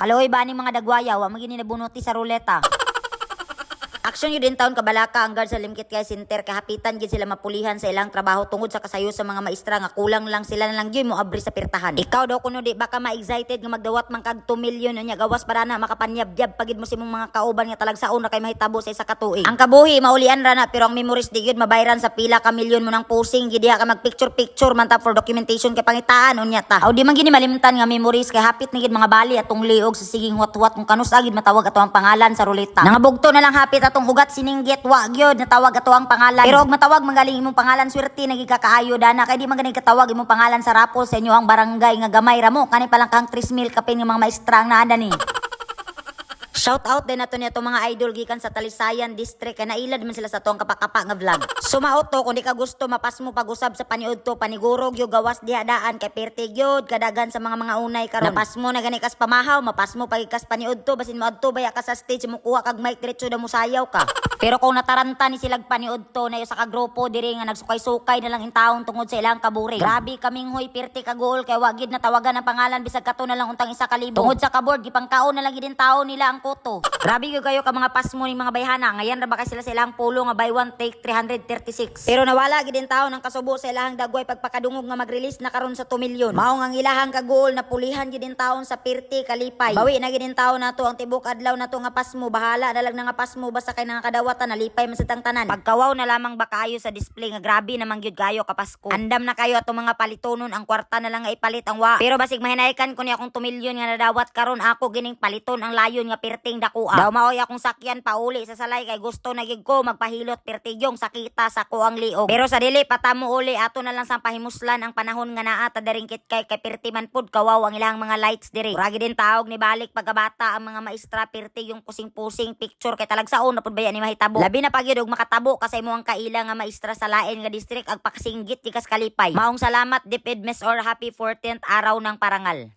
Kaluoy ba ni mga dagwaya wa magini nabunuti sa ruleta. Aksyon yun din taon kabalaka ang guard sa Limkit kay Center kahapitan gid sila mapulihan sa ilang trabaho tungod sa kasayo sa mga maestra nga kulang lang sila na lang gyud mo abri sa pirtahan. Ikaw daw kuno di baka ma-excited nga magdawat man kag 2 million unya gawas para na makapanyab-yab pagid mo sa imong mga kauban nga talagsaon na kay mahitabo sa isa ka tuig. Ang kabuhi maulian ra na pero ang memories di gyud mabayran sa pila ka milyon mo nang posing gid diha ka mag picture man ta for documentation kay pangitaan unya ta. Aw di man gini malimtan nga memories kay hapit na gid mga bali atong liog sa siging wat-wat kung kanus agid matawag ato ang pangalan sa ruleta. Nangabugto na lang hapit atong ugat sininggit wa gyud natawag ato ang pangalan. Pero og matawag manggaling imong pangalan swerte nagikakaayo dana kay di man gani katawag imong pangalan sa rapol sa inyo ang barangay nga gamay ra mo kani palang kang 3,000 kapin nga mga maestra ang naada ni. Shout out din nato niya mga idol gikan sa Talisayan District kay nailad man sila sa tuang kapakapa nga vlog. Sumaot to kung di ka gusto mapas mo pag-usab sa paniud to panigurog yo gawas diha daan kay perti gyud kadagan sa mga unay karon. Napas mo na gani kas pamahaw mapas mo pagikas paniud to basin mo adto baya ka sa stage mo kuha kag mic diretso da mo sayaw ka. Pero kung nataranta ni silag paniud to na sa kagrupo diri nga nagsukay-sukay na lang in taon tungod sa ilang kaburing. Grabe kaming hoy perti ka goal kay wa gid natawagan ang pangalan bisag kato na lang untang isa ka libo. Tungod sa kaboard gipangkaon na lang gid taon nila ang koto. Grabe gyud kayo ka mga pasmo ning mga bayhana. Ngayon ra ba kay sila sa ilang pulo nga buy one take 336. Pero nawala gid taon ang kasubo sa ilahang dagway pagpakadungog nga mag-release na karon sa 2 milyon. Mao ang ilahang ka goal na pulihan gid taon sa perti kalipay. Bawi na gid taon nato ang tibok adlaw nato nga pasmo bahala dalag na nga pasmo basta kay nga kadawatan nalipay man sa tanan. Pagkawaw na lamang ba kayo sa display nga grabe naman gyud kayo kapasko. Andam na kayo atong mga palitonon ang kwarta na lang nga ipalit ang wa. Pero basig mahinaykan ko ni akong 2 milyon nga nadawat karon ako gining paliton ang layon nga perting dako. Daw maoy akong sakyan pauli sa salay kay gusto na gid ko magpahilot pertigyong sakita sa kuang liog. Pero sa dili patamo uli ato na lang sa pahimuslan ang panahon nga naa ta daringkit kay perti man pud kawaw ang ilang mga lights diri. Ura gid taog ni balik pagkabata ang mga maestra perti yung pusing-pusing picture kay talagsaon na pud baya ni mahitabo. Labi na pagyud og makatabo kasi mo ang kaila nga maestra sa lain nga district ag pakasinggit gikas kalipay. Maong salamat Dipid Miss or happy 14th araw ng parangal.